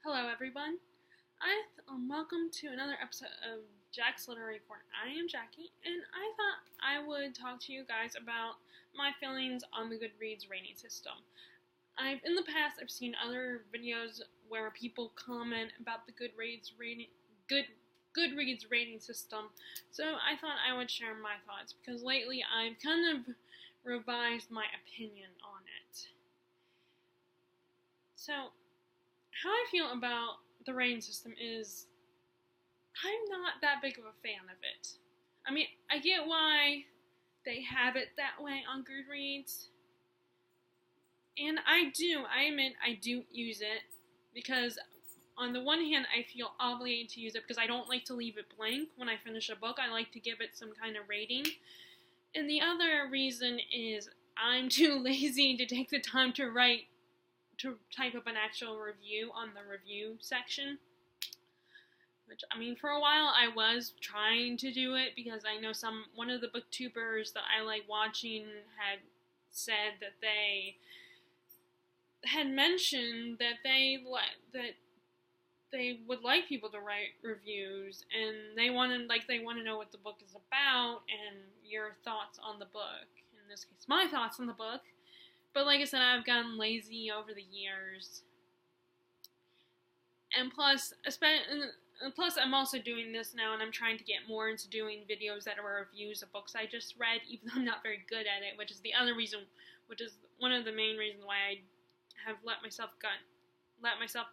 Hello, everyone. Welcome to another episode of Jack's Literary Corner. I am Jackie, and I thought I would talk to you guys about my feelings on the Goodreads rating system. In the past, I've seen other videos where people comment about the Goodreads rating system, so I thought I would share my thoughts because lately I've kind of revised my opinion on it. So, how I feel about the rating system is I'm not that big of a fan of it. I mean, I get why they have it that way on Goodreads. And I admit I do use it because on the one hand I feel obligated to use it because I don't like to leave it blank when I finish a book. I like to give it some kind of rating. And the other reason is I'm too lazy to take the time to type up an actual review on the review section. Which, I mean, for a while I was trying to do it because I know one of the booktubers that I like watching had said that they had mentioned that they would like people to write reviews and they want to know what the book is about and your thoughts on the book. In this case, my thoughts on the book. But like I said, I've gotten lazy over the years. And plus, I'm also doing this now, and I'm trying to get more into doing videos that are reviews of books I just read, even though I'm not very good at it, which is one of the main reasons why I have let myself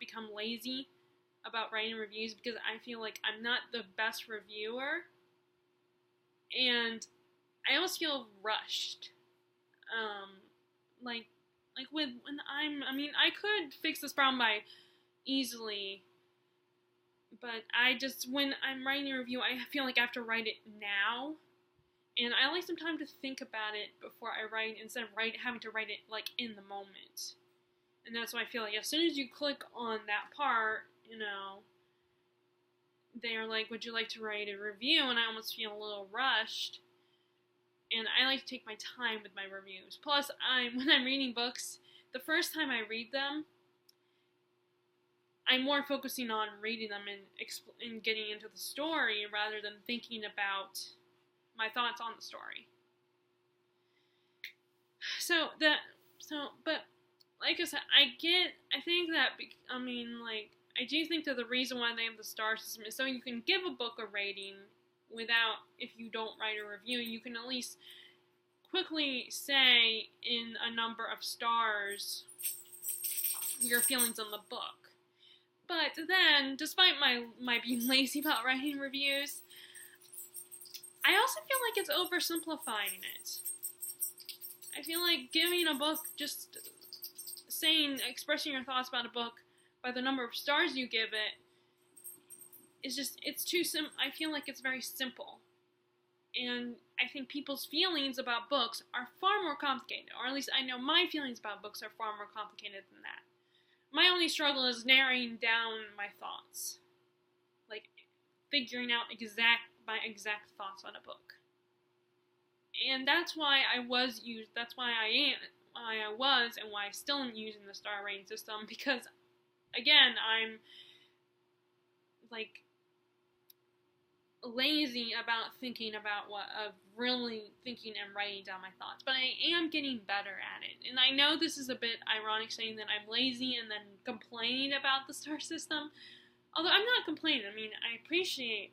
become lazy about writing reviews, because I feel like I'm not the best reviewer, and I almost feel rushed. I could fix this problem easily, but when I'm writing a review, I feel like I have to write it now, and I like some time to think about it before I write, instead of having to write it, in the moment. And that's why I feel like as soon as you click on that part, they're like, would you like to write a review? And I almost feel a little rushed. And I like to take my time with my reviews. Plus, when I'm reading books, the first time I read them, I'm more focusing on reading them and getting into the story rather than thinking about my thoughts on the story. But like I said, I do think that the reason why they have the star system is so you can give a book a rating if you don't write a review, you can at least quickly say in a number of stars your feelings on the book. But then, despite my being lazy about writing reviews, I also feel like it's oversimplifying it. I feel like giving a book, just expressing your thoughts about a book by the number of stars you give it, it's too simple. I feel like it's very simple. And I think people's feelings about books are far more complicated. Or at least I know my feelings about books are far more complicated than that. My only struggle is narrowing down my thoughts. Figuring out my exact thoughts on a book. And that's why I was and why I still am using the star rating system, because again, I'm lazy about really thinking and writing down my thoughts, but I am getting better at it. And I know this is a bit ironic saying that I'm lazy and then complaining about the star system, although I'm not complaining. I mean, I appreciate,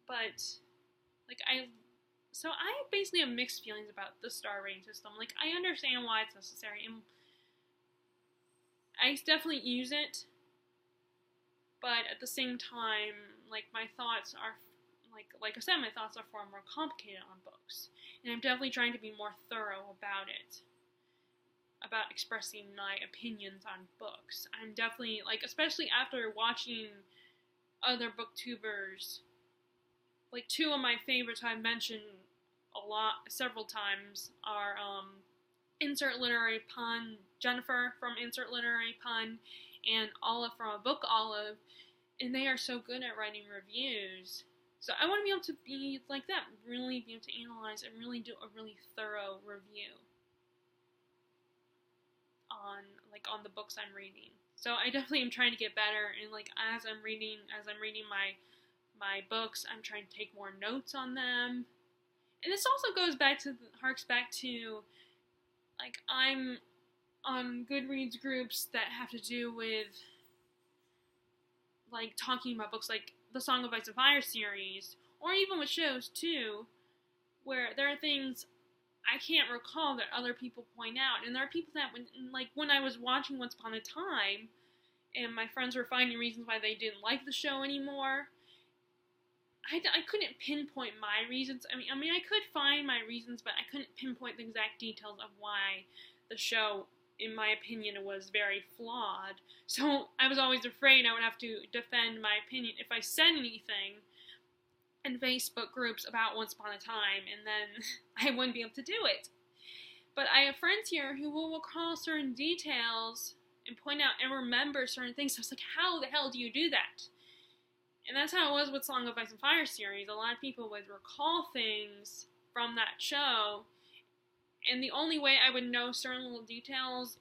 but I basically have mixed feelings about the star rating system. I understand why it's necessary, and I definitely use it, but at the same time, my thoughts are, like I said, my thoughts are far more complicated on books. And I'm definitely trying to be more thorough about it. About expressing my opinions on books. I'm definitely, especially after watching other booktubers, two of my favorites I've mentioned several times are, Insert Literary Pun, Jennifer from Insert Literary Pun, and Olive from A Book Olive. And they are so good at writing reviews. So I want to be able to be like that, really be able to analyze and really do a really thorough review on the books I'm reading. So I definitely am trying to get better, and like as I'm reading my books, I'm trying to take more notes on them. And this also goes back to harks back to like I'm on Goodreads groups that have to do with like talking about books like the Song of Ice and Fire series, or even with shows too, where there are things I can't recall that other people point out, and there are people that when I was watching Once Upon a Time, and my friends were finding reasons why they didn't like the show anymore. I couldn't pinpoint my reasons. I mean, I could find my reasons, but I couldn't pinpoint the exact details of why the show, in my opinion, was very flawed. So I was always afraid I would have to defend my opinion if I said anything in Facebook groups about Once Upon a Time, and then I wouldn't be able to do it. But I have friends here who will recall certain details and point out and remember certain things. So I was like, how the hell do you do that? And that's how it was with Song of Ice and Fire series. A lot of people would recall things from that show, and the only way I would know certain little details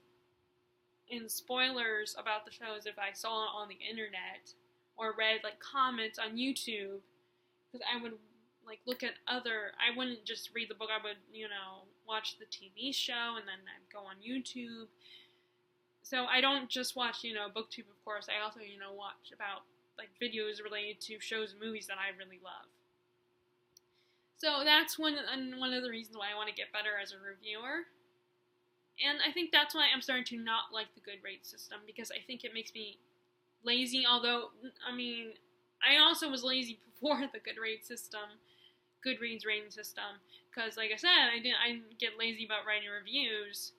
and spoilers about the show is if I saw it on the internet or read like comments on YouTube, because I would like look at I wouldn't just read the book, I would, watch the TV show, and then I'd go on YouTube. So I don't just watch, BookTube, of course. I also, watch about like videos related to shows and movies that I really love. So that's one of the reasons why I want to get better as a reviewer. And I think that's why I'm starting to not like the Goodreads system, because I think it makes me lazy. Although, I mean, I also was lazy before the Goodreads rating system, because like I said, I didn't get lazy about writing reviews,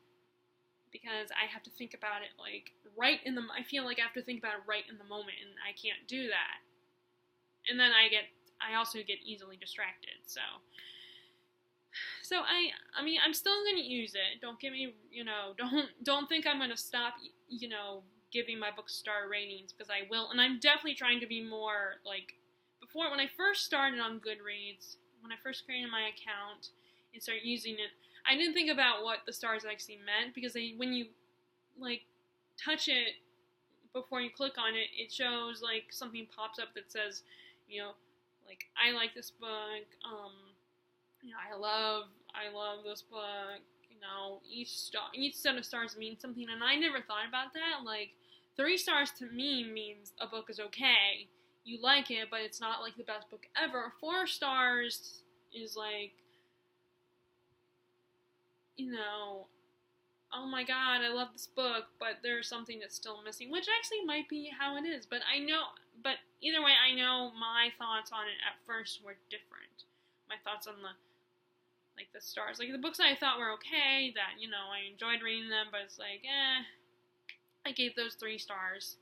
because I have to think about it like I feel like I have to think about it right in the moment, and I can't do that. And then I also get easily distracted. So I mean, I'm still gonna use it. Don't give me, don't think I'm gonna stop, giving my books star ratings, because I will. And I'm definitely trying to be more like before. When I first started on Goodreads, when I first created my account and started using it, I didn't think about what the stars actually meant, because when you like touch it before you click on it, it shows like something pops up that says, like I like this book, I love this book, each set of stars means something, and I never thought about that. Like 3 stars to me means a book is okay, you like it, but it's not like the best book ever. 4 stars is like, oh my god, I love this book, but there's something that's still missing, which actually might be how it is, but either way, I know my thoughts on it at first were different. My thoughts on the stars, like the books I thought were okay, that, I enjoyed reading them, but it's like, I gave those 3 stars.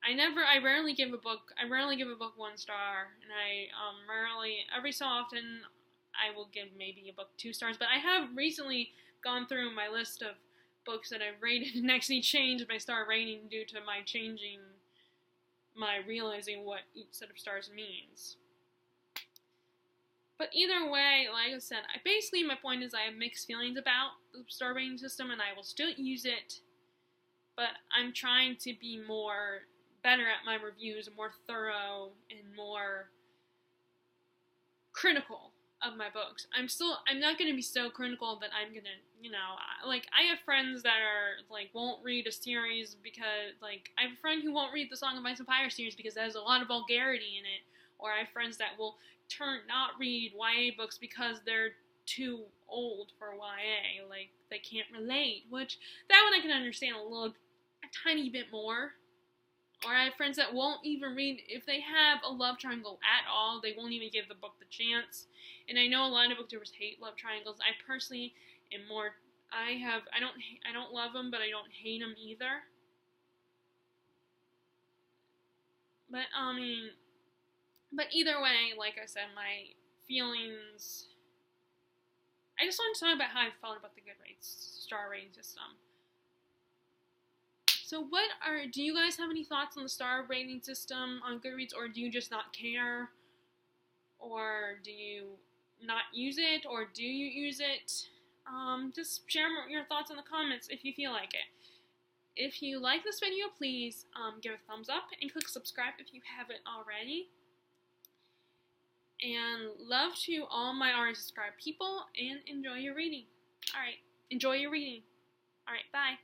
I rarely give a book 1 star, and every so often, I will give maybe a book 2 stars, but I have recently gone through my list of books that I've rated and actually changed my star rating due to my realizing what each set of stars means. But either way, like I said, basically my point is I have mixed feelings about the star rating system, and I will still use it, but I'm trying to be better at my reviews, more thorough, and more critical of my books. I'm not going to be so critical that I'm going to, I have friends that are, won't read a series because, I have a friend who won't read the Song of Ice and Fire series because there's a lot of vulgarity in it, or I have friends that will not read YA books because they're too old for YA, they can't relate, which, that one I can understand a tiny bit more. Or I have friends that won't even read, if they have a love triangle at all, they won't even give the book the chance. And I know a lot of booktubers hate love triangles. I personally am I don't love them, but I don't hate them either. But either way, like I said, my feelings, I just want to talk about how I felt about the Goodreads star rating system. So do you guys have any thoughts on the star rating system on Goodreads, or do you just not care? Or do you not use it, or do you use it? Just share your thoughts in the comments if you feel like it. If you like this video, please give it a thumbs up and click subscribe if you haven't already. And love to all my already subscribed people, and enjoy your reading. Alright, enjoy your reading. Alright, bye.